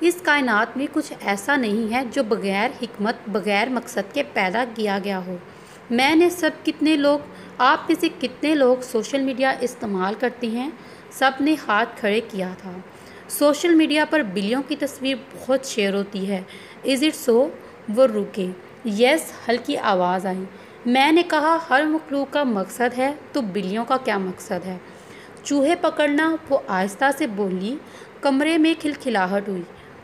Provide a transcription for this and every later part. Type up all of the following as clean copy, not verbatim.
اس کائنات میں کچھ ایسا نہیں ہے جو بغیر حکمت بغیر مقصد کے پیدا کیا گیا ہو۔ میں نے آپ میں سے کتنے لوگ سوشل میڈیا استعمال کرتے ہیں؟ سب نے ہاتھ کھڑے کیا تھا۔ سوشل میڈیا پر بلیوں کی تصویر بہت شیئر ہوتی ہے۔ Is it so? وہ رکے۔ یس، ہلکی آواز آئی۔ میں نے کہا ہر مخلوق کا مقصد ہے، تو بلیوں کا کیا مقصد ہے؟ چوہے پکڑنا، وہ آہستہ سے بولی۔ کمرے میں کھلکھلاہٹ ہوئی۔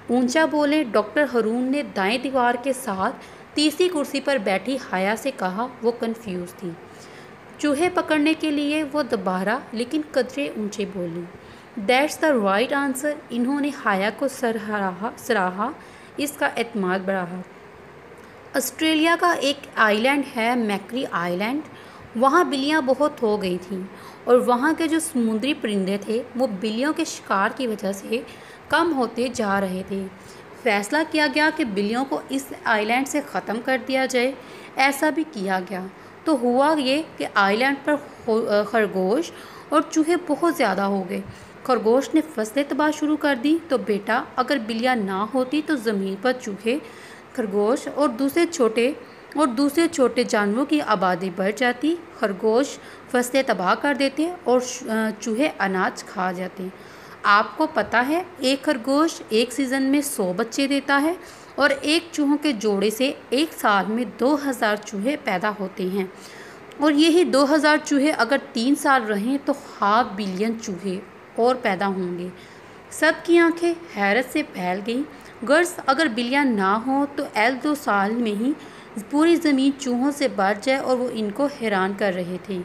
اونچا بولے، ڈاکٹر ہارون نے دائیں دیوار کے ساتھ تیسری کرسی پر بیٹھی حیا سے کہا۔ وہ کنفیوز تھی۔ چوہے پکڑنے کے لیے وہ دوبارہ لیکن قدرے اونچے بولی۔ That's the right answer. انہوں نے حیا کو سراہا، اس کا اعتماد بڑھا۔ آسٹریلیا کا ایک آئی لینڈ ہے، میکری آئی لینڈ۔ وہاں بلیاں بہت ہو گئی تھیں، اور وہاں کے جو سمندری پرندے تھے وہ بلیوں کے شکار کی وجہ سے کم ہوتے جا رہے تھے۔ فیصلہ کیا گیا کہ بلیوں کو اس آئی لینڈ سے ختم کر دیا جائے۔ ایسا بھی کیا گیا۔ تو ہوا یہ کہ آئی لینڈ پر خرگوش اور چوہے بہت زیادہ ہو گئے۔ خرگوش نے فصلیں تباہ شروع کر دی۔ تو بیٹا، اگر بلیاں نہ ہوتی تو زمین پر چوہے، خرگوش اور دوسرے چھوٹے جانوروں کی آبادی بڑھ جاتی۔ خرگوش فصلیں تباہ کر دیتے اور چوہے اناج کھا جاتے۔ آپ کو پتہ ہے ایک خرگوش ایک سیزن میں 100 بچے دیتا ہے، اور ایک چوہوں کے جوڑے سے ایک سال میں 2000 چوہے پیدا ہوتے ہیں، اور یہی 2000 چوہے اگر 3 سال رہیں تو 500 بلین چوہے اور پیدا ہوں گے۔ سب کی آنکھیں حیرت سے پھیل گئیں۔ غرض اگر بلیاں نہ ہوں تو 2 سال میں ہی پوری زمین چوہوں سے بھر جائے، اور وہ ان کو حیران کر رہے تھے۔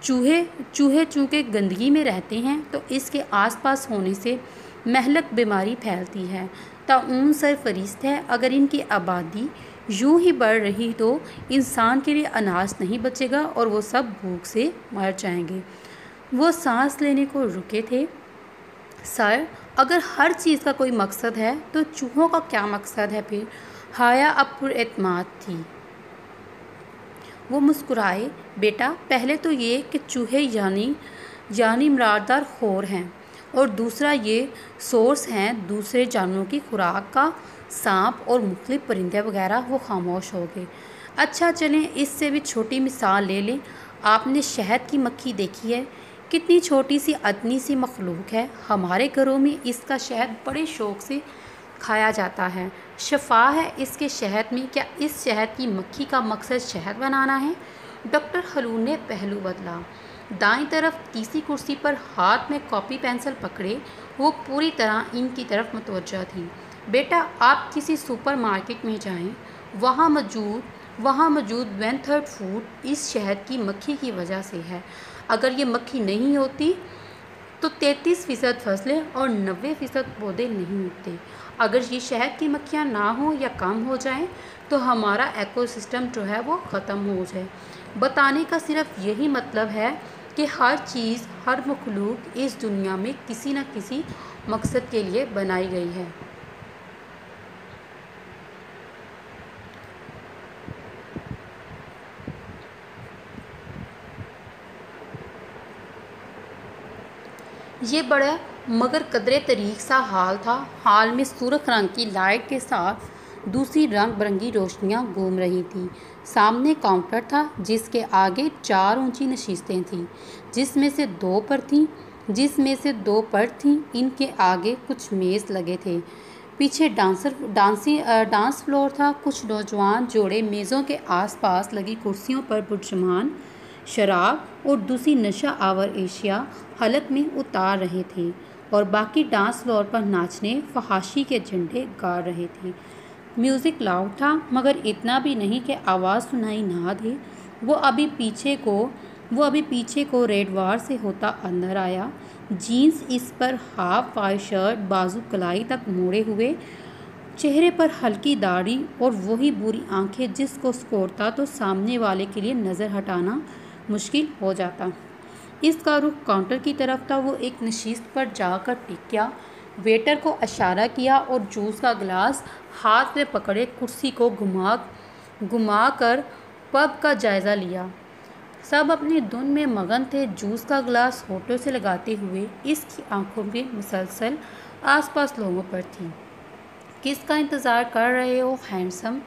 چوہے گندگی میں رہتے ہیں تو اس کے آس پاس ہونے سے مہلک بیماری پھیلتی ہے۔ طاعون سرفرست ہے۔ اگر ان کی آبادی یوں ہی بڑھ رہی تو انسان کے لیے اناج نہیں بچے گا، اور وہ سب بھوک سے مر جائیں گے۔ وہ سانس لینے کو رکے تھے۔ سر، اگر ہر چیز کا کوئی مقصد ہے تو چوہوں کا کیا مقصد ہے پھر؟ حیا اب پر اعتماد تھی۔ وہ مسکرائے۔ بیٹا، پہلے تو یہ کہ چوہے یعنی مراددار خور ہیں، اور دوسرا یہ سورس ہیں دوسرے جانوروں کی خوراک کا، سانپ اور مختلف پرندے وغیرہ۔ وہ خاموش ہو گئے۔ اچھا چلیں اس سے بھی چھوٹی مثال لے لیں۔ آپ نے شہد کی مکھی دیکھی ہے؟ کتنی چھوٹی سی ادنی سی مخلوق ہے۔ ہمارے گھروں میں اس کا شہد بڑے شوق سے کھایا جاتا ہے۔ شفا ہے اس کے شہد میں۔ کیا اس شہد کی مکھی کا مقصد شہد بنانا ہے؟ ڈاکٹر ہارون نے پہلو بدلا۔ دائیں طرف تیسری کرسی پر ہاتھ میں کاپی پینسل پکڑے وہ پوری طرح ان کی طرف متوجہ تھی۔ بیٹا، آپ کسی سپر مارکیٹ میں جائیں، وہاں موجود 1/3 فوڈ اس شہد کی مکھی کی وجہ سے ہے۔ اگر یہ مکھی نہیں ہوتی تو 33% فصلیں اور 90% پودے نہیں اگتے۔ اگر یہ شہد کی مکھیاں نہ ہوں یا کم ہو جائیں تو ہمارا ایکو سسٹم جو ہے وہ ختم ہو جائے۔ بتانے کا صرف یہی مطلب ہے کہ ہر چیز، ہر مخلوق اس دنیا میں کسی نہ کسی مقصد کے لیے بنائی گئی ہے۔ یہ بڑا مگر قدرے طریق سا ہال تھا۔ ہال میں سرخ رنگ کی لائٹ کے ساتھ دوسری رنگ برنگی روشنیاں گھوم رہی تھیں۔ سامنے کاؤنٹر تھا جس کے آگے 4 اونچی نشستیں تھیں، جس میں سے 2 پر تھیں۔ ان کے آگے کچھ میز لگے تھے۔ پیچھے ڈانس فلور تھا۔ کچھ نوجوان جوڑے میزوں کے آس پاس لگی کرسیوں پر پرجمان شراب اور دوسری نشہ آور اشیاء حلق میں اتار رہے تھے، اور باقی ڈانس فلور پر ناچنے فحاشی کے جھنڈے گاڑ رہے تھے۔ میوزک لاؤڈ تھا، مگر اتنا بھی نہیں کہ آواز سنائی نہ دے۔ وہ ابھی پیچھے کو ریڈ وار سے ہوتا اندر آیا۔ جینز اس پر، ہاف وائٹ شرٹ بازو کلائی تک موڑے ہوئے، چہرے پر ہلکی داڑھی اور وہی بری آنکھیں جس کو سکورتا تو سامنے والے کے لیے نظر ہٹانا مشکل ہو جاتا۔ اس کا رخ کاؤنٹر کی طرف تھا۔ وہ ایک نشست پر جا کر ٹک گیا، ویٹر کو اشارہ کیا اور جوس کا گلاس ہاتھ میں پکڑے کرسی کو گھما کر پب کا جائزہ لیا۔ سب اپنی دھن میں مگن تھے۔ جوس کا گلاس ہونٹوں سے لگاتے ہوئے اس کی آنکھوں میں مسلسل آس پاس لوگوں پر تھی۔ کس کا انتظار کر رہے ہو ہینڈسم؟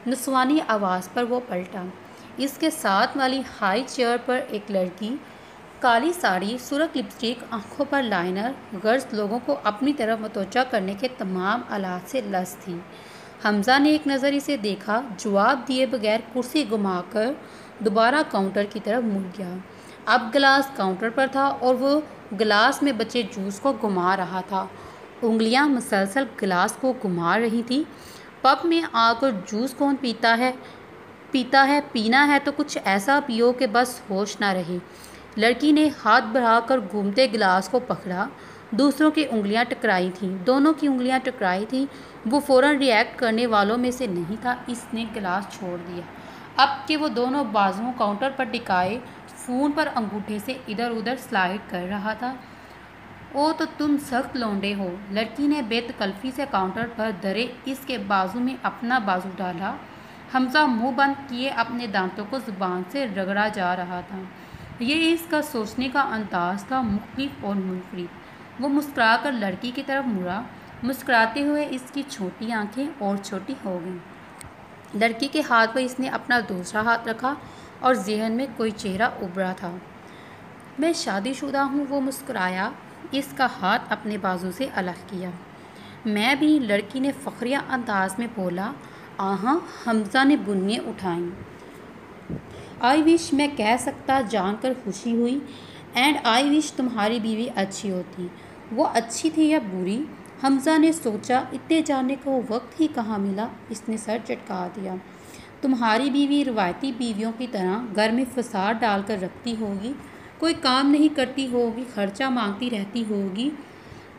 نسوانی آواز پر وہ پلٹا۔ اس کے ساتھ والی ہائی چیئر پر ایک لڑکی، کالی ساڑی، سرخ لپسٹک، آنکھوں پر لائنر، غرض لوگوں کو اپنی طرف متوجہ کرنے کے تمام آلات سے لیس تھی۔ حمزہ نے ایک نظر اسے دیکھا، جواب دیے بغیر کرسی گھما کر دوبارہ کاؤنٹر کی طرف مڑ گیا۔ اب گلاس کاؤنٹر پر تھا اور وہ گلاس میں بچے جوس کو گھما رہا تھا۔ انگلیاں مسلسل گلاس کو گھما رہی تھیں۔ پب میں آ کر جوس کون پیتا ہے؟ پینا ہے تو کچھ ایسا پیو کہ بس ہوش نہ رہے۔ لڑکی نے ہاتھ بڑھا کر گھومتے گلاس کو پکڑا۔ دوسروں کی انگلیاں ٹکرائی تھیں، دونوں کی انگلیاں ٹکرائی تھیں۔ وہ فوراً ری ایکٹ کرنے والوں میں سے نہیں تھا۔ اس نے گلاس چھوڑ دیا۔ اب کہ وہ دونوں بازو کاؤنٹر پر ٹکائے فون پر انگوٹھے سے ادھر ادھر سلائیڈ کر رہا تھا۔ او تو تم سخت لونڈے ہو۔ لڑکی نے بے تکلفی سے کاؤنٹر پر دھرے اس کے بازو میں اپنا بازو ڈالا۔ حمزہ منہ بند کیے اپنے دانتوں کو زبان سے رگڑا جا رہا تھا۔ یہ اس کا سوچنے کا انداز تھا، مختلف اور منفرد۔ وہ مسکرا کر لڑکی کی طرف مڑا۔ مسکراتے ہوئے اس کی چھوٹی آنکھیں اور چھوٹی ہو گئیں۔ لڑکی کے ہاتھ پر اس نے اپنا دوسرا ہاتھ رکھا اور ذہن میں کوئی چہرہ ابھرا تھا۔ میں شادی شدہ ہوں، وہ مسکرایا۔ اس کا ہاتھ اپنے بازو سے الگ کیا۔ میں بھی، لڑکی نے فخریہ انداز میں بولا۔ آہاں، حمزہ نے بنیاں اٹھائیں۔ آئی وش، میں کہہ سکتا جان کر خوشی ہوئی۔ اینڈ آئی وش تمہاری بیوی اچھی ہوتی۔ وہ اچھی تھی یا بری؟ حمزہ نے سوچا۔ اتنے جاننے کو وقت ہی کہاں ملا۔ اس نے سر چٹکا دیا۔ تمہاری بیوی روایتی بیویوں کی طرح گھر میں فساد ڈال کر رکھتی ہوگی، کوئی کام نہیں کرتی ہوگی، خرچہ مانگتی رہتی ہوگی۔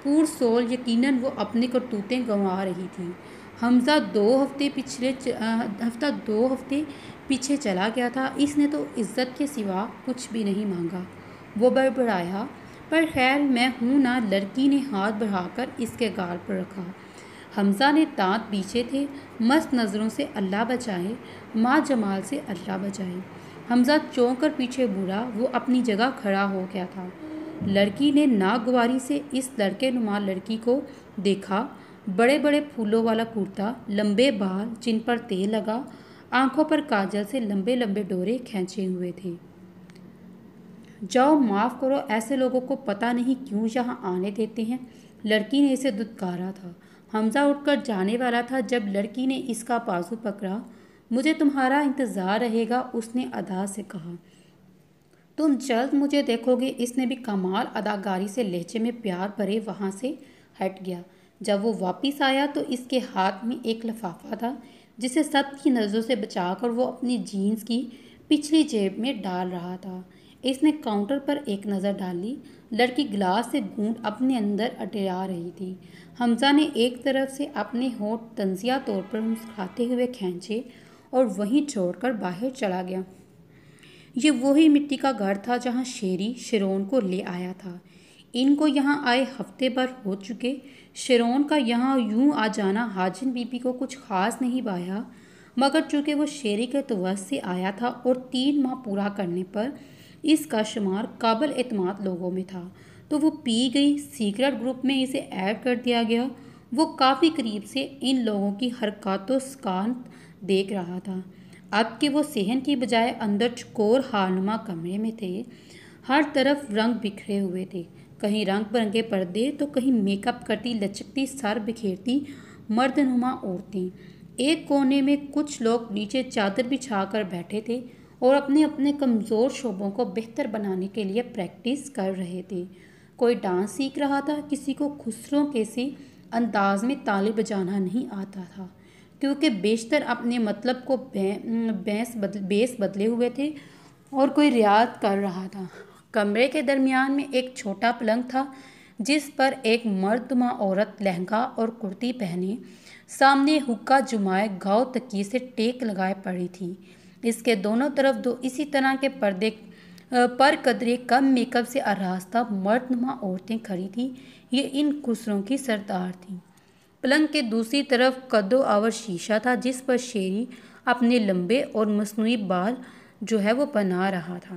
پور سول، یقیناً وہ اپنے کرتوتیں گنوا رہی تھی۔ حمزہ دو ہفتے پیچھے چلا گیا تھا۔ اس نے تو عزت کے سوا کچھ بھی نہیں مانگا، وہ بڑبڑایا۔ پر خیر میں ہوں نا۔ لڑکی نے ہاتھ بڑھا کر اس کے گال پر رکھا۔ حمزہ نے دانت بیچے تھے۔ مست نظروں سے اللہ بچائے، ماں جمال سے اللہ بچائے۔ حمزہ چونک کر پیچھے مڑا۔ وہ اپنی جگہ کھڑا ہو گیا تھا۔ لڑکی نے ناگواری سے اس لڑکے نما لڑکی کو دیکھا۔ بڑے بڑے پھولوں والا کرتا، لمبے بال جن پر تیل لگا، آنکھوں پر کاجل سے لمبے لمبے ڈورے کھینچے ہوئے تھے۔ جاؤ، معاف کرو، ایسے لوگوں کو پتہ نہیں کیوں یہاں آنے دیتے ہیں۔ لڑکی نے اسے دھتکارا تھا۔ حمزہ اٹھ کر جانے والا تھا جب لڑکی نے اس کا بازو پکڑا۔ مجھے تمہارا انتظار رہے گا، اس نے ادا سے کہا۔ تم جلد مجھے دیکھو گے۔ اس نے بھی کمال اداکاری سے لہجے میں پیار بھرے وہاں سے ہٹ گیا۔ جب وہ واپس آیا تو اس کے ہاتھ میں ایک لفافہ تھا جسے سب کی نظروں سے بچا کر وہ اپنی جینز کی پچھلی جیب میں ڈال رہا تھا۔ اس نے کاؤنٹر پر ایک نظر ڈالی۔ لڑکی گلاس سے گھونٹ اپنے اندر اٹا رہی تھی۔ حمزہ نے ایک طرف سے اپنے ہونٹ طنزیہ طور پر مسکراتے ہوئے کھینچے اور وہیں چھوڑ کر باہر چلا گیا۔ یہ وہی مٹی کا گھر تھا جہاں شیری شیرون کو لے آیا تھا۔ ان کو یہاں آئے ہفتے بھر ہو چکے۔ شیرون کا یہاں یوں آ جانا حاجن بی بی کو کچھ خاص نہیں بایا، مگر چونکہ وہ شیری کے توسط سے آیا تھا اور 3 ماہ پورا کرنے پر اس کا شمار قابل اعتماد لوگوں میں تھا، تو وہ پی گئی۔ سیکرٹ گروپ میں اسے ایڈ کر دیا گیا۔ وہ کافی قریب سے ان لوگوں کی حرکات و سکانت دیکھ رہا تھا۔ اب کہ وہ صحن کی بجائے اندر چکور حالنما کمرے میں تھے، ہر طرف رنگ بکھرے ہوئے تھے، کہیں رنگ برنگے پردے تو کہیں میک اپ کرتی لچکتی سر بکھیرتی مردنما عورتیں۔ ایک کونے میں کچھ لوگ نیچے چادر بچھا کر بیٹھے تھے اور اپنے اپنے کمزور شعبوں کو بہتر بنانے کے لیے پریکٹس کر رہے تھے۔ کوئی ڈانس سیکھ رہا تھا، کسی کو خسروں کے سی انداز میں تالی بجانا نہیں آتا تھا، کیونکہ بیشتر اپنے مطلب کو بیس بدلے ہوئے تھے، اور کوئی ریاض کر رہا تھا۔ کمرے کے درمیان میں ایک چھوٹا پلنگ تھا جس پر ایک مردنما عورت لہنگا اور کرتی پہنے سامنے حقہ جمائے گاؤ تکیے سے ٹیک لگائے پڑی تھی۔ اس کے دونوں طرف 2 اسی طرح کے پردے پر قدرے کم میک اپ سے آراستہ مردنما عورتیں کھڑی تھیں۔ یہ ان خسروں کی سردار تھیں۔ پلنگ کے دوسری طرف کدو آور شیشہ تھا جس پر شیری اپنے لمبے اور مصنوعی بال وہ بنا رہا تھا۔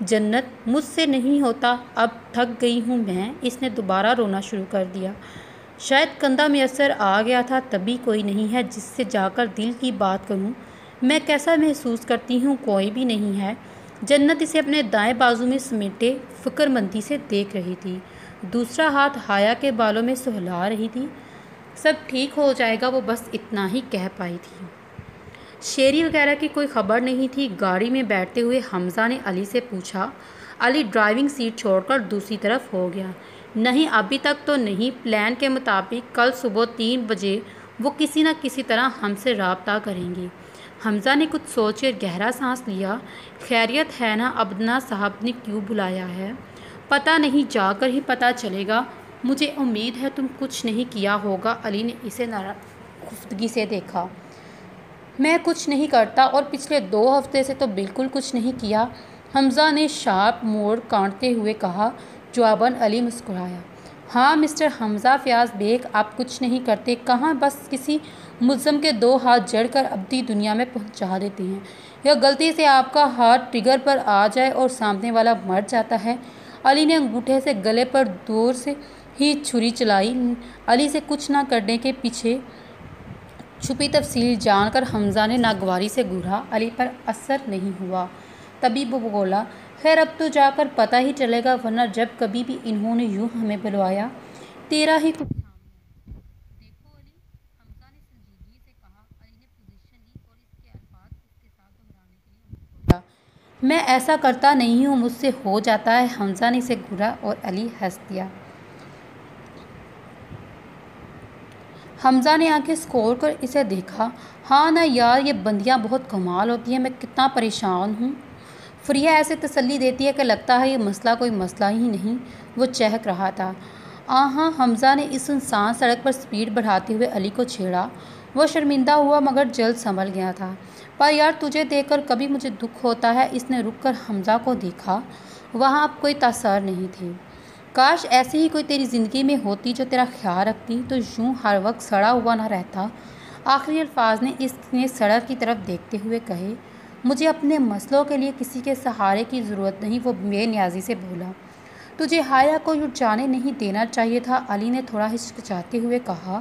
جنت مجھ سے نہیں ہوتا، اب تھک گئی ہوں میں۔ اس نے دوبارہ رونا شروع کر دیا۔ شاید کندھا میسر آ گیا تھا، تبھی کوئی نہیں ہے جس سے جا کر دل کی بات کروں۔ میں کیسا محسوس کرتی ہوں، کوئی بھی نہیں ہے۔ جنت اسے اپنے دائیں بازو میں سمیٹے فکر مندی سے دیکھ رہی تھی، دوسرا ہاتھ حیا کے بالوں میں سہلا رہی تھی۔ سب ٹھیک ہو جائے گا، وہ بس اتنا ہی کہہ پائی تھی۔ شیری وغیرہ کی کوئی خبر نہیں تھی۔ گاڑی میں بیٹھتے ہوئے حمزہ نے علی سے پوچھا۔ علی ڈرائیونگ سیٹ چھوڑ کر دوسری طرف ہو گیا۔ نہیں، ابھی تک تو نہیں۔ پلان کے مطابق کل صبح 3 بجے وہ کسی نہ کسی طرح ہم سے رابطہ کریں گے۔ حمزہ نے کچھ سوچ کر گہرا سانس لیا۔ خیریت ہے نا؟ عبدنا صاحب نے کیوں بلایا ہے؟ پتہ نہیں، جا کر ہی پتہ چلے گا۔ مجھے امید ہے تم کچھ نہیں کیا ہوگا۔ علی نے اسے ناخفتگی سے دیکھا۔ میں کچھ نہیں کرتا، اور پچھلے 2 ہفتے سے تو بالکل کچھ نہیں کیا، حمزہ نے شارپ موڑ کاٹتے ہوئے کہا۔ جواباً علی مسکرایا۔ ہاں مسٹر حمزہ فیاض بیگ، آپ کچھ نہیں کرتے، کہاں بس کسی ملزم کے 2 ہاتھ جڑ کر ابدی دنیا میں پہنچا دیتے ہیں، یا غلطی سے آپ کا ہاتھ ٹریگر پر آ جائے اور سامنے والا مر جاتا ہے۔ علی نے انگوٹھے سے گلے پر دور سے ہی چھری چلائی۔ علی سے کچھ نہ کرنے کے پیچھے چھپی تفصیل جان کر حمزہ نے ناگواری سے گھورا۔ علی پر اثر نہیں ہوا۔ تبھی وہ بولا، خیر اب تو جا کر پتہ ہی چلے گا، ورنہ جب کبھی بھی انہوں نے یوں ہمیں بلوایا، تیرا ہی کچھ سامنے آئے۔ دیکھو علی، حمزہ نے سنجیدگی سے کہا۔ علی نے پوزیشن لی اور اس کے الفاظ اس کے ساتھ دہرانے کے لیے انگلی اٹھایا۔ میں ایسا کرتا نہیں ہوں، مجھ سے ہو جاتا ہے۔ حمزہ نے اسے گھورا اور علی ہنس دیا۔ حمزہ نے آنکھیں سکوڑ کر اسے دیکھا۔ ہاں نا یار، یہ بندیاں بہت کمال ہوتی ہیں، میں کتنا پریشان ہوں۔ فریہ ایسے تسلی دیتی ہے کہ لگتا ہے یہ مسئلہ کوئی مسئلہ ہی نہیں۔ وہ چہک رہا تھا۔ آہاں، حمزہ نے اس سنسان سڑک پر سپیڈ بڑھاتے ہوئے علی کو چھیڑا۔ وہ شرمندہ ہوا مگر جلد سنبھل گیا تھا۔ پر یار تجھے دیکھ کر کبھی مجھے دکھ ہوتا ہے۔ اس نے رک کر حمزہ کو دیکھا۔ وہاں اب کوئی تاثر نہیں تھے۔ کاش ایسی ہی کوئی تیری زندگی میں ہوتی جو تیرا خیال رکھتی، تو یوں ہر وقت سڑا ہوا نہ رہتا۔ آخری الفاظ اس نے سڑک کی طرف دیکھتے ہوئے کہے۔ مجھے اپنے مسئلوں کے لیے کسی کے سہارے کی ضرورت نہیں، وہ بے نیازی سے بولا۔ تجھے حیا کو یوں جانے نہیں دینا چاہیے تھا، علی نے تھوڑا ہچکچاتے ہوئے کہا۔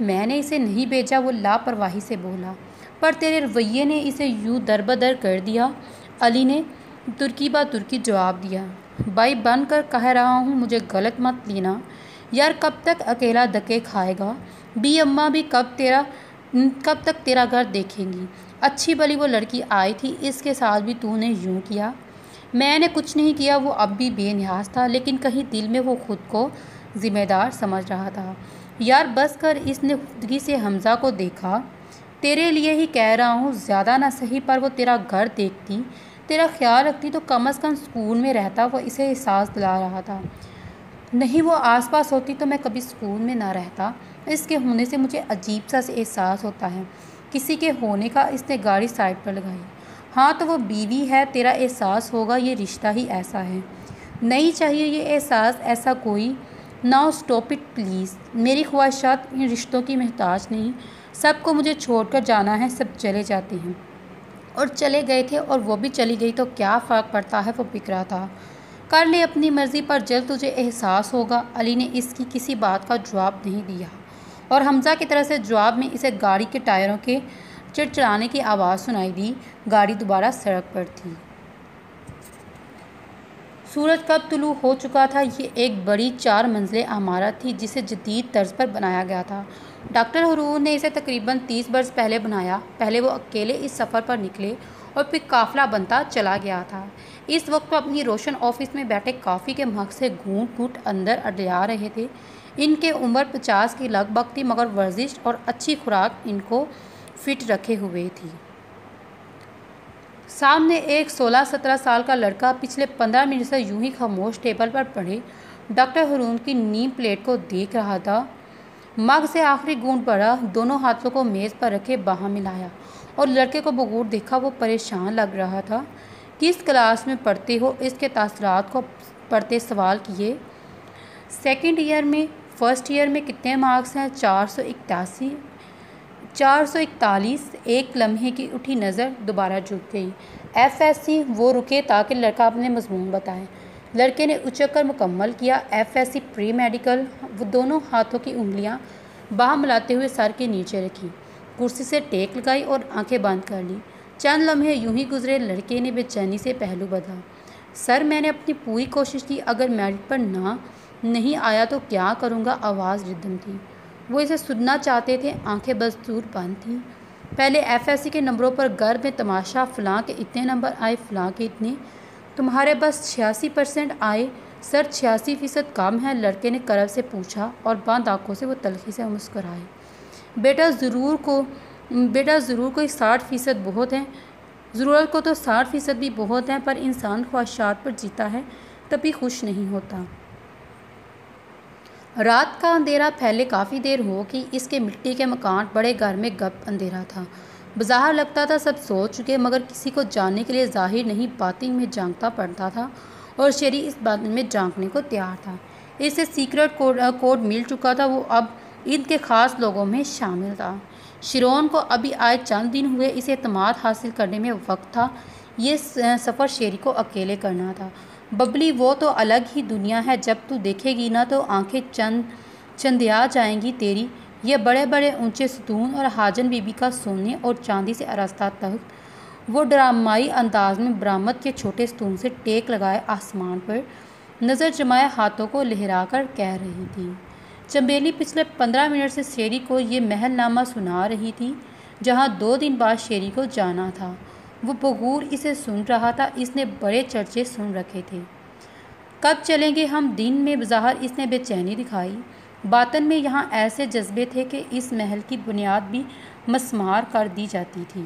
میں نے اسے نہیں بھیجا، وہ لاپرواہی سے بولا۔ پر تیرے رویے نے اسے یوں دربدر کر دیا، علی نے ترکی بہ ترکی جواب دیا۔ بھائی بن کر کہہ رہا ہوں، مجھے غلط مت لینا۔ یار کب تک اکیلا دھکے کھائے گا؟ بی اماں بھی کب تک تیرا گھر دیکھیں گی؟ اچھی بھلی وہ لڑکی آئی تھی، اس کے ساتھ بھی تو نے یوں کیا۔ میں نے کچھ نہیں کیا، وہ اب بھی بے نیاز تھا، لیکن کہیں دل میں وہ خود کو ذمہ دار سمجھ رہا تھا۔ یار بس کر، اس نے خودگی سے حمزہ کو دیکھا۔ تیرے لیے ہی کہہ رہا ہوں، زیادہ نہ سہی، پر وہ تیرا گھر دیکھتی، تیرا خیال رکھتی تو کم از کم سکون میں رہتا۔ وہ اسے احساس دلا رہا تھا۔ نہیں، وہ آس پاس ہوتی تو میں کبھی سکون میں نہ رہتا۔ اس کے ہونے سے مجھے عجیب سا احساس ہوتا ہے، کسی کے ہونے کا۔ اس نے گاڑی سائڈ پر لگائی۔ ہاں تو وہ بیوی ہے، تیرا احساس ہوگا، یہ رشتہ ہی ایسا ہے۔ نہیں چاہیے یہ احساس ایسا کوئی۔ Now stop it please. میری خواہشات ان رشتوں کی محتاج نہیں۔ سب کو مجھے چھوڑ کر جانا ہے، سب چلے جاتے ہیں، اور چلے گئے تھے، اور وہ بھی چلی گئی تو کیا فرق پڑتا ہے؟ وہ بکرا تھا۔ کر لے اپنی مرضی، پر جلد تجھے احساس ہوگا۔ علی نے اس کی کسی بات کا جواب نہیں دیا، اور حمزہ کی طرف سے جواب میں اسے گاڑی کے ٹائروں کے چڑچڑانے کی آواز سنائی دی۔ گاڑی دوبارہ سڑک پر تھی۔ سورج کب طلوع ہو چکا تھا۔ یہ ایک بڑی 4 منزلیں عمارت تھی جسے جدید طرز پر بنایا گیا تھا۔ ڈاکٹر ہارون نے اسے تقریباً 30 برس پہلے بنایا۔ پہلے وہ اکیلے اس سفر پر نکلے اور پھر قافلہ بنتا چلا گیا تھا۔ اس وقت وہ اپنی روشن آفس میں بیٹھے کافی کے مگ سے گھونٹ گھونٹ اندر لے رہے تھے۔ ان کی عمر 50 کے لگ بھگ تھی، مگر ورزش اور اچھی خوراک ان کو فٹ رکھے ہوئے تھی۔ سامنے ایک 16-17 سال کا لڑکا پچھلے 15 منٹ سے یوں ہی خاموش ٹیبل پر پڑے ڈاکٹر ہارون کی نیم پلیٹ کو دیکھ رہا تھا۔ مگ سے آخری گھونٹ بھرا، دونوں ہاتھوں کو میز پر رکھے باہم ملایا، اور لڑکے کو بغور دیکھا۔ وہ پریشان لگ رہا تھا۔ کس کلاس میں پڑھتے ہو؟ اس کے تاثرات کو پڑھتے سوال کیے۔ سیکنڈ ایئر میں۔ فرسٹ ایئر میں کتنے مارکس ہیں؟ 441۔ ایک لمحے کی اٹھی نظر دوبارہ جھک گئی۔ FSC وہ رکے تاکہ لڑکا اپنے مضمون بتائے۔ لڑکے نے اچک کر مکمل کیا۔ FSC pre medical. وہ دونوں ہاتھوں کی انگلیاں باہم ملاتے ہوئے سر کے نیچے رکھی، کرسی سے ٹیک لگائی اور آنکھیں بند کر لی۔ چند لمحے یوں ہی گزرے۔ لڑکے نے بے چینی سے پہلو بدلا۔ سر میں نے اپنی پوری کوشش کی، اگر میرٹ پر نہیں آیا تو کیا کروں گا؟ آواز ردم تھی۔ وہ اسے سننا چاہتے تھے، آنکھیں بدستور بند تھیں۔ پہلے FSC کے نمبروں پر گرد میں تماشا، فلاں کے اتنے نمبر آئے، فلاں کے اتنے، تمہارے بس 86% آئے، سر 86% کم ہے، لڑکے نے کرب سے پوچھا اور بند آنکھوں سے وہ تلخی سے مسکرائے۔ بیٹا ضرور کوئی 60% بہت ہیں، ضرورت کو تو 60% بھی بہت ہیں، پر انسان خواہشات پر جیتا ہے تبھی خوش نہیں ہوتا۔ رات کا اندھیرا پھیلے کافی دیر ہو گئی۔ اس کے مٹی کے مکان بڑے گھر میں گپ اندھیرا تھا۔ بظاہر لگتا تھا سب سو چکے، مگر کسی کو جاننے کے لیے ظاہر نہیں باطن میں جانگتا پڑتا تھا، اور شیری اس باطن میں جانگنے کو تیار تھا۔ اسے سیکرٹ کوڈ مل چکا تھا، وہ اب ان کے خاص لوگوں میں شامل تھا۔ شیرون کو ابھی آئے چند دن ہوئے، اسے اعتماد حاصل کرنے میں وقت تھا۔ یہ سفر شیری کو اکیلے کرنا تھا۔ ببلی وہ تو الگ ہی دنیا ہے، جب تو دیکھے گی نا تو آنکھیں چندیا جائیں گی تیری۔ یہ بڑے بڑے اونچے ستون اور حاجن بی بی کا سونے اور چاندی سے آراستہ تخت، وہ ڈرامائی انداز میں برآمد کے چھوٹے ستون سے ٹیک لگائے آسمان پر نظر جمائے ہاتھوں کو لہرا کر کہہ رہی تھی۔ چنبیلی پچھلے 15 منٹ سے شیری کو یہ محل نامہ سنا رہی تھی، جہاں 2 دن بعد شیری کو جانا تھا۔ وہ بغور اسے سن رہا تھا، اس نے بڑے چرچے سن رکھے تھے۔ کب چلیں گے ہم؟ دن میں بظاہر اس نے بے چینی دکھائی، باطن میں یہاں ایسے جذبے تھے کہ اس محل کی بنیاد بھی مسمار کر دی جاتی تھی۔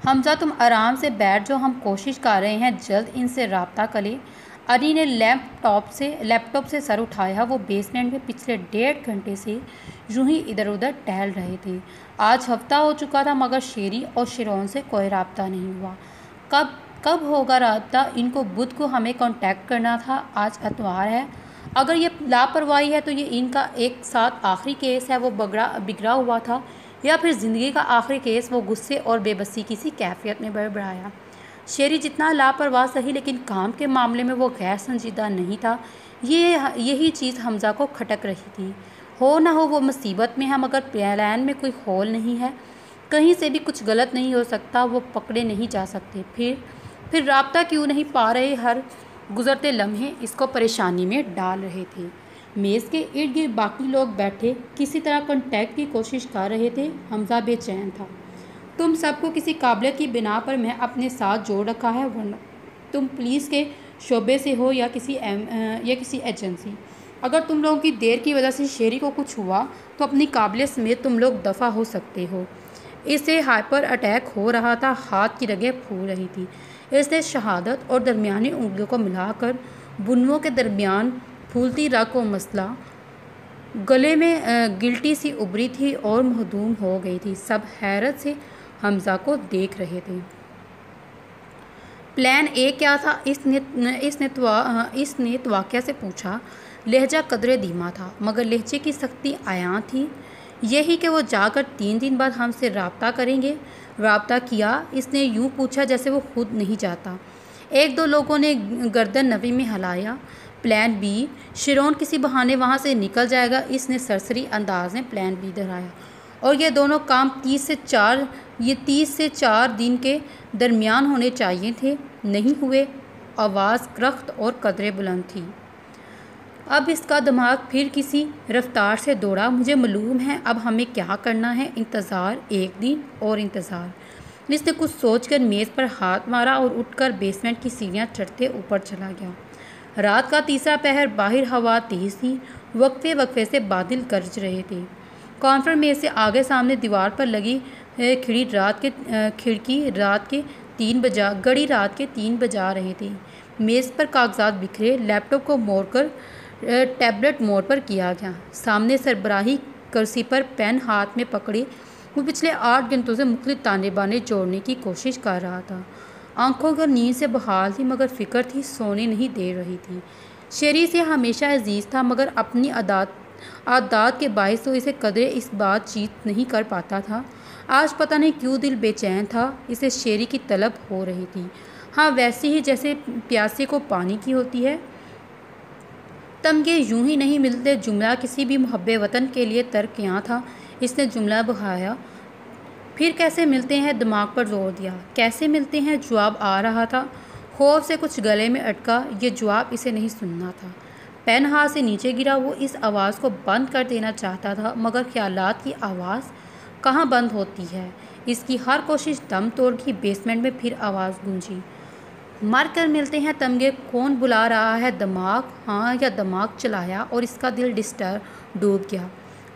حمزہ تم آرام سے بیٹھ جاؤ، ہم کوشش کر رہے ہیں جلد ان سے رابطہ کریں۔ اری نے لیپ ٹاپ سے سر اٹھایا۔ وہ بیسمنٹ میں پچھلے 1.5 گھنٹے سے یوں ہی ادھر ادھر ٹہل رہے تھے۔ آج ہفتہ ہو چکا تھا مگر شیری اور شیرون سے کوئی رابطہ نہیں ہوا۔ کب ہوگا رابطہ؟ ان کو بدھ کو ہمیں کانٹیکٹ کرنا تھا، آج اتوار ہے۔ اگر یہ لاپرواہی ہے تو یہ ان کا ایک ساتھ آخری کیس ہے، وہ بگڑا ہوا تھا، یا پھر زندگی کا آخری کیس۔ وہ غصے اور بے بسی کسی کیفیت میں بڑبڑایا۔ شیری جتنا لاپرواہ سہی، لیکن کام کے معاملے میں وہ غیر سنجیدہ نہیں تھا۔ یہی چیز حمزہ کو کھٹک رہی تھی۔ ہو نہ ہو وہ مصیبت میں ہے، مگر پلان میں کوئی خول نہیں ہے، کہیں سے بھی کچھ غلط نہیں ہو سکتا، وہ پکڑے نہیں جا سکتے۔ پھر رابطہ کیوں نہیں پا رہے؟ ہر گزرتے لمحے اس کو پریشانی میں ڈال رہے تھے۔ میز کے ارد گرد باقی لوگ بیٹھے کسی طرح کانٹیکٹ کی کوشش کر رہے تھے۔ حمزہ بے چین تھا۔ تم سب کو کسی قابلیت کی بنا پر میں اپنے ساتھ جوڑ رکھا ہے، ورنہ تم پولیس کے شعبے سے ہو یا کسی ایجنسی۔ اگر تم لوگوں کی دیر کی وجہ سے شیری کو کچھ ہوا تو اپنی قابلیت سمیت تم لوگ دفع ہو سکتے ہو۔ اسے ہائپر اٹیک ہو رہا تھا، ہاتھ کی رگیں پھول رہی تھی۔ اس نے شہادت اور درمیانی انگلیوں کو ملا کر بنوں کے درمیان پھولتی رگ کو مسلا۔ گلے میں گلٹی سی ابری تھی اور مہدوم ہو گئی تھی۔ سب حیرت سے حمزہ کو دیکھ رہے تھے۔ پلان اے کیا تھا؟ اس نے توقع سے پوچھا۔ لہجہ قدرے دھیما تھا، مگر لہجے کی سختی عیاں تھی۔ یہی کہ وہ جا کر 3 دن بعد ہم سے رابطہ کریں گے۔ رابطہ کیا؟ اس نے یوں پوچھا جیسے وہ خود نہیں جاتا۔ 1-2 لوگوں نے گردن نفی میں ہلایا۔ Plan be? شیرون کسی بہانے وہاں سے نکل جائے گا، اس نے سرسری انداز میں پلان بی دہرایا، اور یہ دونوں کام 30 سے 4 دن کے درمیان ہونے چاہیے تھے، نہیں ہوئے۔ آواز کرخت اور قدرے بلند تھی۔ اب اس کا دماغ پھر کسی رفتار سے دوڑا۔ مجھے معلوم ہے اب ہمیں کیا کرنا ہے، انتظار، 1 دن اور انتظار۔ اس نے کچھ سوچ کر میز پر ہاتھ مارا اور اٹھ کر بیسمنٹ کی سیڑھیاں چڑھتے اوپر چلا گیا۔ رات کا تیسرا پہر، باہر ہوا تیز تھی، وقفے وقفے سے بادل گرج رہے تھے۔ کانفرنس میز سے آگے سامنے دیوار پر لگی کھڑی گھڑی رات کے 3 بجا رہے تھے۔ میز پر کاغذات بکھرے، لیپ ٹاپ کو موڑ کر ٹیبلٹ موڈ پر کیا گیا۔ سامنے سربراہی کرسی پر پین ہاتھ میں پکڑے وہ پچھلے 8 گھنٹوں سے مختلف تانے بانے جوڑنے کی کوشش کر رہا تھا۔ آنکھوں کا نیند سے بحال تھی، مگر فکر تھی، سونے نہیں دے رہی تھی۔ شیری سے ہمیشہ عزیز تھا، مگر اپنی عادات کے باعث تو اسے قدرے اس بات چیت نہیں کر پاتا تھا۔ آج پتہ نہیں کیوں دل بے چین تھا، اسے شیری کی طلب ہو رہی تھی، ہاں ویسی ہی جیسے پیاسے کو پانی کی ہوتی ہے۔ تمغے یوں ہی نہیں ملتے جملہ کسی بھی محب وطن کے لیے ترک یہاں تھا۔ اس نے جملہ بڑھایا، پھر کیسے ملتے ہیں؟ دماغ پر زور دیا۔ کیسے ملتے ہیں؟ جواب آ رہا تھا، خوف سے کچھ گلے میں اٹکا، یہ جواب اسے نہیں سننا تھا۔ پین ہاتھ سے نیچے گرا، وہ اس آواز کو بند کر دینا چاہتا تھا، مگر خیالات کی آواز کہاں بند ہوتی ہے؟ اس کی ہر کوشش دم توڑ گئی۔ بیسمنٹ میں پھر آواز گونجی، مر کر ملتے ہیں تمغے، کون بلا رہا ہے؟ دماغ؟ ہاں، یا دماغ چلایا اور اس کا دل ڈوب گیا۔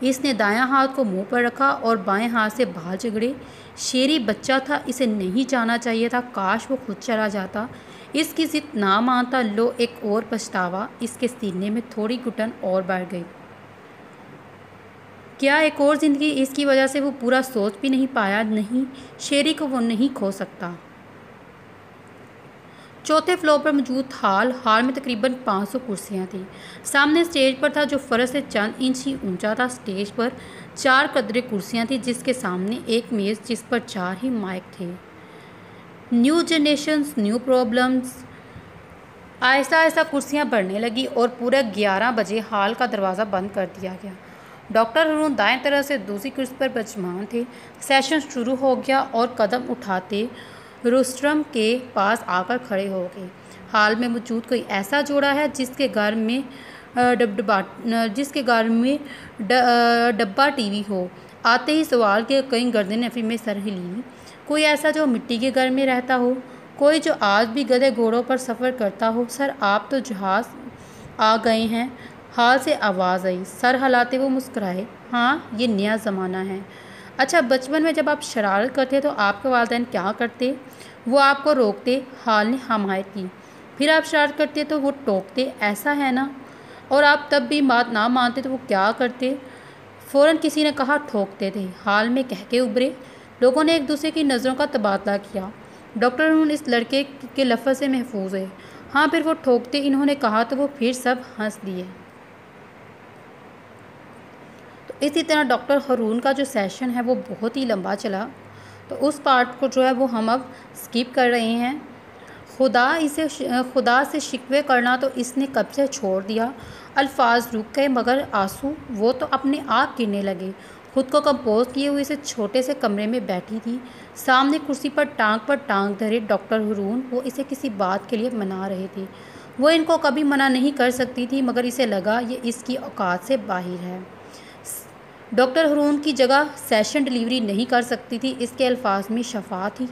اس نے دایاں ہاتھ کو منہ پر رکھا اور بائیں ہاتھ سے بال جھگڑے۔ شیری بچہ تھا، اسے نہیں جانا چاہیے تھا، کاش وہ خود چلا جاتا، اس کی ضد نہ مانتا۔ لو، ایک اور پچھتاوا، اس کے سینے میں تھوڑی گھٹن اور بڑھ گئی۔ کیا ایک اور زندگی؟ اس کی وجہ سے وہ پورا سوچ بھی نہیں پایا۔ نہیں، شیری کو وہ نہیں کھو سکتا۔ چوتھے فلور پر موجود ہال میں تقریباً 500 کرسیاں تھیں۔ سامنے اسٹیج پر تھا جو فرش سے چند انچ ہی اونچا تھا۔ اسٹیج پر 4 قدرے کرسیاں تھیں، جس کے سامنے ایک میز جس پر 4 ہی مائک تھے۔ New generations, new problems. آہستہ آہستہ کرسیاں بڑھنے لگی اور پورے 11 بجے ہال کا دروازہ بند کر دیا گیا۔ ڈاکٹر ہرون دائیں طرف سے دوسری کرسی پر بچمان تھے۔ سیشن شروع ہو گیا اور قدم اٹھاتے روسٹرم کے پاس آ کر کھڑے ہو گئے۔ ہال میں موجود کوئی ایسا جوڑا ہے جس کے گھر میں ڈبہ ٹی وی ہو؟ آتے ہی سوال کے کئی گردن نفی میں سر ہلی۔ کوئی ایسا جو مٹی کے گھر میں رہتا ہو؟ کوئی جو آج بھی گدھے گھوڑوں پر سفر کرتا ہو؟ سر، آپ تو جہاز آ گئے ہیں، ہال سے آواز آئی۔ سر ہلاتے وہ مسکرائے، ہاں، یہ نیا زمانہ ہے۔ اچھا، بچپن میں جب آپ شرارت کرتے تو آپ کے والدین کیا کرتے؟ وہ آپ کو روکتے، ہال نے حمایت کی۔ پھر آپ شرارت کرتے تو وہ ٹوکتے، ایسا ہے نا؟ اور آپ تب بھی بات نہ مانتے تو وہ کیا کرتے؟ فوراً کسی نے کہا ٹھوکتے تھے۔ ہال میں کہکے ابھرے۔ لوگوں نے ایک دوسرے کی نظروں کا تبادلہ کیا۔ ڈاکٹر ہرون اس لڑکے کے لفظ سے محفوظ ہے۔ ہاں، پھر وہ ٹھوکتے، انہوں نے کہا تو وہ پھر سب ہنس دیے۔ تو اسی طرح ڈاکٹر ہرون کا جو سیشن ہے وہ بہت ہی لمبا چلا، تو اس پارٹ کو جو ہے وہ ہم اب سکپ کر رہے ہیں۔ خدا سے شکوے کرنا تو اس نے کب سے چھوڑ دیا۔ الفاظ رک گئے، مگر آنسو وہ تو اپنے آپ گرنے لگے۔ خود کو کمپوز کیے ہوئے اسے چھوٹے سے کمرے میں بیٹھی تھی، سامنے کرسی پر ٹانگ دھرے ڈاکٹر ہرون۔ وہ اسے کسی بات کے لیے منا رہے تھے، وہ ان کو کبھی منع نہیں کر سکتی تھی، مگر اسے لگا یہ اس کی اوقات سے باہر ہے۔ ڈاکٹر ہرون کی جگہ سیشن ڈیلیوری نہیں کر سکتی تھی، اس کے الفاظ میں شفا تھی،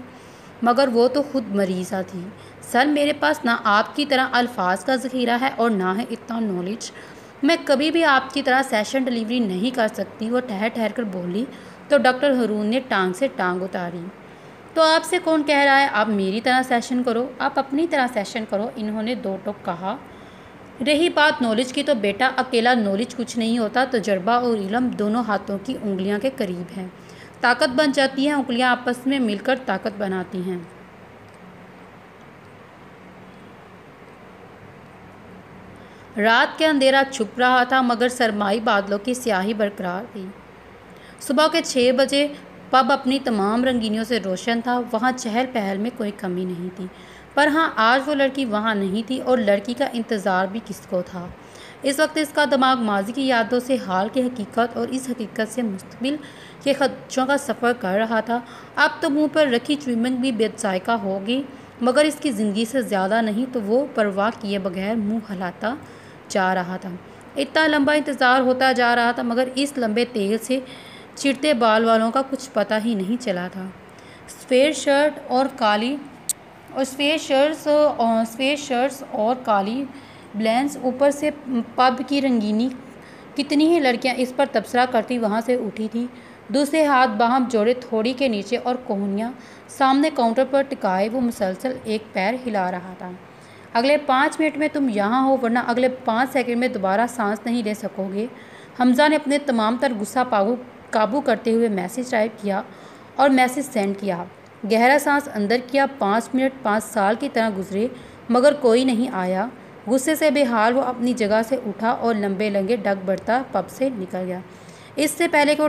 مگر وہ تو خود مریضہ تھی۔ سر، میرے پاس نہ آپ کی طرح الفاظ کا ذخیرہ ہے اور نہ ہے اتنا نالج، میں کبھی بھی آپ کی طرح سیشن ڈیلیوری نہیں کر سکتی۔ وہ ٹھہر کر بولی تو ڈاکٹر ہرون نے ٹانگ سے ٹانگ اتاری۔ تو آپ سے کون کہہ رہا ہے آپ میری طرح سیشن کرو؟ آپ اپنی طرح سیشن کرو، انہوں نے دو ٹوک کہا۔ رہی بات نالج کی تو بیٹا، اکیلا نالج کچھ نہیں ہوتا، تجربہ اور علم دونوں ہاتھوں کی انگلیاں کے قریب ہیں، طاقت بن جاتی ہیں، انگلیاں آپس میں مل کر طاقت بناتی ہیں۔ رات کے اندھیرا چھپ رہا تھا، مگر سرمائی بادلوں کی سیاہی برقرار تھی۔ صبح کے 6 بجے پب اپنی تمام رنگینیوں سے روشن تھا، وہاں چہل پہل میں کوئی کمی نہیں تھی، پر ہاں، آج وہ لڑکی وہاں نہیں تھی، اور لڑکی کا انتظار بھی کس کو تھا؟ اس وقت اس کا دماغ ماضی کی یادوں سے حال کی حقیقت اور اس حقیقت سے مستقبل کے خدشوں کا سفر کر رہا تھا۔ اب تو منہ پر رکھی چیونگ بھی بے ذائقہ ہوگی، مگر اس کی زندگی سے زیادہ نہیں، تو وہ پرواہ کیے بغیر منہ ہلاتا جا رہا تھا۔ اتنا لمبا انتظار ہوتا جا رہا تھا، مگر اس لمبے تیل سے چڑتے بال والوں کا کچھ پتہ ہی نہیں چلا تھا۔ سفید شرٹس اور کالی بلینز، اوپر سے پب کی رنگینی، کتنی ہی لڑکیاں اس پر تبصرہ کرتی وہاں سے اٹھی تھیں، دوسرے ہاتھ باہم جوڑے تھوڑی کے نیچے اور کوہنیاں سامنے کاؤنٹر پر ٹکائے وہ مسلسل ایک پیر ہلا رہا تھا۔ اگلے 5 منٹ میں تم یہاں ہو، ورنہ اگلے 5 سیکنڈ میں دوبارہ سانس نہیں لے سکو گے۔ حمزہ نے اپنے تمام تر غصہ قابو کرتے ہوئے میسج ٹائپ کیا اور میسج سینڈ کیا۔ گہرا سانس اندر کیا۔ 5 منٹ 5 سال کی طرح گزرے، مگر کوئی نہیں آیا۔ غصے سے بے حال وہ اپنی جگہ سے اٹھا اور لمبے لنگے ڈگ بڑھتا پب سے نکل گیا۔ اس سے پہلے کہ وہ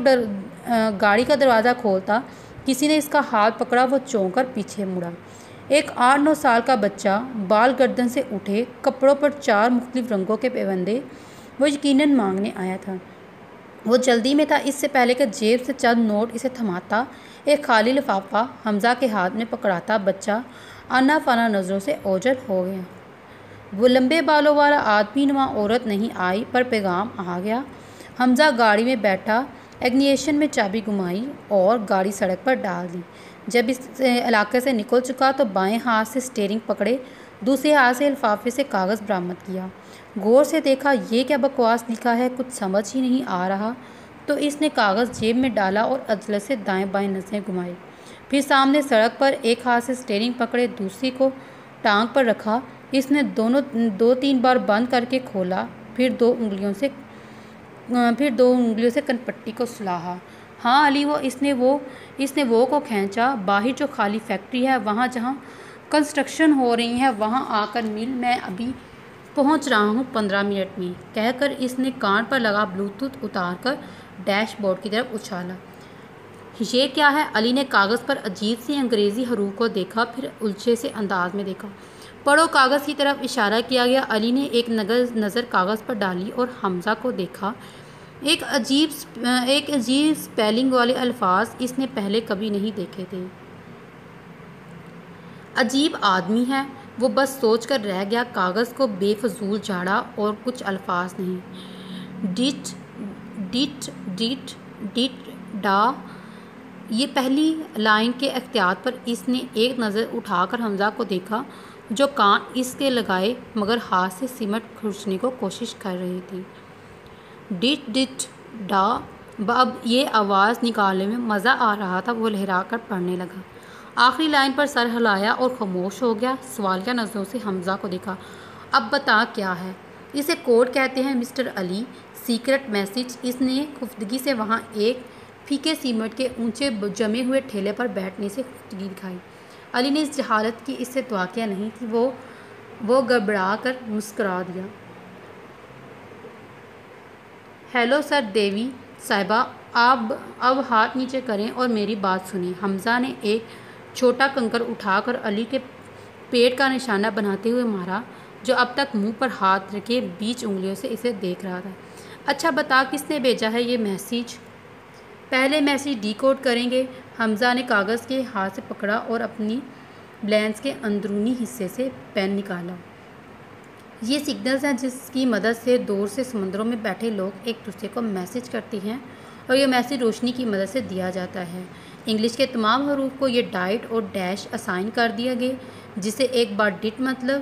گاڑی کا دروازہ کھولتا کسی نے اس کا ہاتھ پکڑا، وہ چونک کر پیچھے مڑا۔ ایک 8-9 سال کا بچہ، بال گردن سے اٹھے، کپڑوں پر 4 مختلف رنگوں کے پیوندے، وہ یقیناً مانگنے آیا تھا۔ وہ جلدی میں تھا، اس سے پہلے کہ جیب سے چند نوٹ اسے تھماتا، ایک خالی لفافہ حمزہ کے ہاتھ میں پکڑاتا بچہ آنا فانا نظروں سے اوجھل ہو گیا۔ وہ لمبے بالوں والا آدمی نما عورت نہیں آئی، پر پیغام آ گیا۔ حمزہ گاڑی میں بیٹھا، اگنیشن میں چابی گھمائی اور گاڑی سڑک پر ڈال دی۔ جب اس علاقے سے نکل چکا تو بائیں ہاتھ سے اسٹیئرنگ پکڑے، دوسرے ہاتھ سے لفافے سے کاغذ برآمد کیا۔ غور سے دیکھا، یہ کیا بکواس لکھا ہے، کچھ سمجھ ہی نہیں آ رہا، تو اس نے کاغذ جیب میں ڈالا اور عجلت سے دائیں بائیں نظریں گھمائی۔ پھر سامنے سڑک پر ایک ہاتھ سے اسٹیئرنگ پکڑے، دوسری کو ٹانگ پر رکھا۔ اس نے 2-3 بار بند کر کے کھولا، پھر دو انگلیوں سے کنپٹی کو سلاہا۔ ہاں علی، اس نے وہ کو کھینچا، باہر جو خالی فیکٹری ہے، وہاں جہاں کنسٹرکشن ہو رہی ہے، وہاں آ کر مل، میں ابھی پہنچ رہا ہوں 15 منٹ میں، کہہ کر اس نے کان پر لگا بلوٹوتھ اتار کر ڈیش بورڈ کی طرف اچھالا۔ یہ کیا ہے؟ علی نے کاغذ پر عجیب سی انگریزی حروف کو دیکھا، پھر الجھے سے انداز میں دیکھا۔ پڑھو، کاغذ کی طرف اشارہ کیا گیا۔ علی نے ایک نظر کاغذ پر ڈالی اور حمزہ کو دیکھا۔ ایک عجیب سپیلنگ والے الفاظ اس نے پہلے کبھی نہیں دیکھے تھے۔ عجیب آدمی ہے، وہ بس سوچ کر رہ گیا۔ کاغذ کو بے فضول جھاڑا اور کچھ الفاظ نہیں، ڈٹ ڈا، یہ پہلی لائن کے احتیاط پر اس نے ایک نظر اٹھا کر حمزہ کو دیکھا، جو کان اس کے لگائے مگر ہاتھ سے سمٹ کھرچنے کو کوشش کر رہی تھی۔ ڈٹ ڈا، اب یہ آواز نکالنے میں مزہ آ رہا تھا۔ وہ لہرا کر پڑھنے لگا، آخری لائن پر سر ہلایا اور خاموش ہو گیا۔ سوالیہ نظروں سے حمزہ کو دیکھا۔ اب بتا کیا ہے؟ اسے کوڈ کہتے ہیں مسٹر علی، سیکرٹ میسج۔ اس نے خفتگی سے وہاں ایک پھیکے سیمنٹ کے اونچے جمے ہوئے ٹھیلے پر بیٹھنے سے خفتگی دکھائی۔ علی نے اس جہالت کی اس سے توقع نہیں تھی، وہ گڑبڑا کر مسکرا دیا۔ ہیلو سر دیوی صاحبہ، اب ہاتھ نیچے کریں اور میری بات سنیں۔ حمزہ نے ایک چھوٹا کنکر اٹھا کر علی کے پیٹ کا نشانہ بناتے ہوئے مارا، جو اب تک منہ پر ہاتھ رکھے بیچ انگلیوں سے اسے دیکھ رہا تھا۔ اچھا بتا، کس نے بھیجا ہے یہ میسیج؟ پہلے میسیج ڈی کوڈ کریں گے۔ حمزہ نے کاغذ کے ہاتھ سے پکڑا اور اپنی بلینس کے اندرونی حصے سے پین نکالا۔ یہ سگنلز ہیں جس کی مدد سے دور سے سمندروں میں بیٹھے لوگ ایک دوسرے کو میسیج کرتے ہیں، اور یہ میسیج روشنی کی مدد سے دیا جاتا ہے۔ انگلش کے تمام حروف کو یہ ڈاٹ اور ڈیش اسائن کر دیا گیا، جسے ایک بار ڈٹ مطلب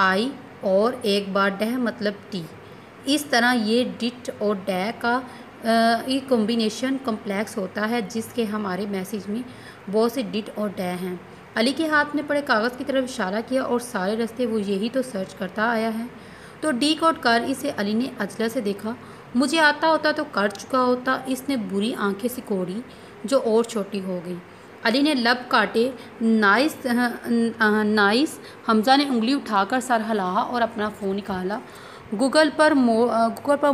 آئی اور ایک بار ڈہ مطلب ٹی۔ اس طرح یہ ڈٹ اور ڈہ کا کمبینیشن کمپلیکس ہوتا ہے، جس کے ہمارے میسیج میں بہت سے ڈٹ اور ڈہ ہیں۔ علی کے ہاتھ میں پڑے کاغذ کی طرف اشارہ کیا، اور سارے راستے وہ یہی تو سرچ کرتا آیا ہے۔ تو ڈی کوڈ کر اسے۔ علی نے عجلت سے دیکھا۔ مجھے آتا ہوتا تو کر چکا ہوتا۔ اس نے بری آنکھیں سکوڑی، جو اور چھوٹی ہو گئی۔ علی نے لب کاٹے۔ نائس۔ حمزہ نے انگلی اٹھا کر سر ہلایا اور اپنا فون نکالا۔ گوگل پر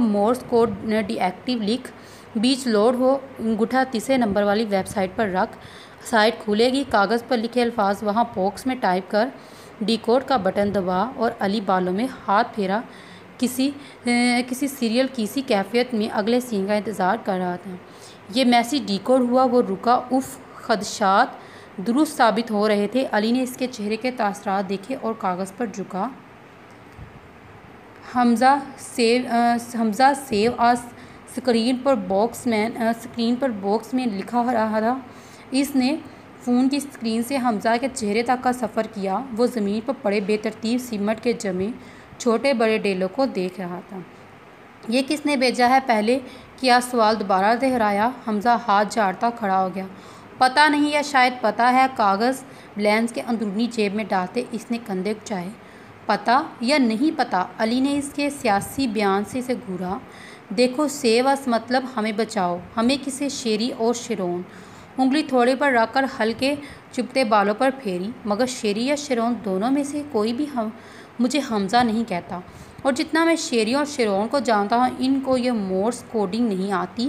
مورس کوڈ ڈی ایکٹیو لکھ، بیچ لوڈ ہو، انگوٹھا تیسرے نمبر والی ویب سائٹ پر رکھ، سائٹ کھولے گی، کاغذ پر لکھے الفاظ وہاں باکس میں ٹائپ کر، ڈی کوڈ کا بٹن دبا، اور علی بالوں میں ہاتھ پھیرا کسی سیریل کیسی کیفیت میں اگلے سین کا انتظار کر رہا تھا۔ یہ میسیج ڈی کوڈ ہوا۔ وہ رکا۔ اف، خدشات درست ثابت ہو رہے تھے۔ علی نے اس کے چہرے کے تاثرات دیکھے اور کاغذ پر جھکا۔ حمزہ سیو آس، اسکرین پر باکس میں لکھا رہا تھا۔ اس نے فون کی اسکرین سے حمزہ کے چہرے تک کا سفر کیا۔ وہ زمین پر پڑے بے ترتیب سیمنٹ کے جمے چھوٹے بڑے ڈیلوں کو دیکھ رہا تھا۔ یہ کس نے بھیجا ہے؟ پہلے کیا سوال دوبارہ دہرایا۔ حمزہ ہاتھ جھاڑتا کھڑا ہو گیا۔ پتہ نہیں، یا شاید پتہ ہے۔ کاغذ بلینس کے اندرونی جیب میں ڈالتے اس نے کندھے اونچائے۔ پتہ یا نہیں پتہ؟ علی نے اس کے سیاسی بیان سے اسے گھورا۔ دیکھو، سیو اس مطلب ہمیں بچاؤ، ہمیں کسے؟ شیری اور شیرون۔ انگلی تھوڑے پر رکھ کر ہلکے چپٹے بالوں پر پھیری۔ مگر شیری یا شیرون دونوں میں سے کوئی بھی مجھے حمزہ نہیں کہتا، اور جتنا میں شیری اور شیرون کو جانتا ہوں، ان کو یہ مورس کوڈنگ نہیں آتی۔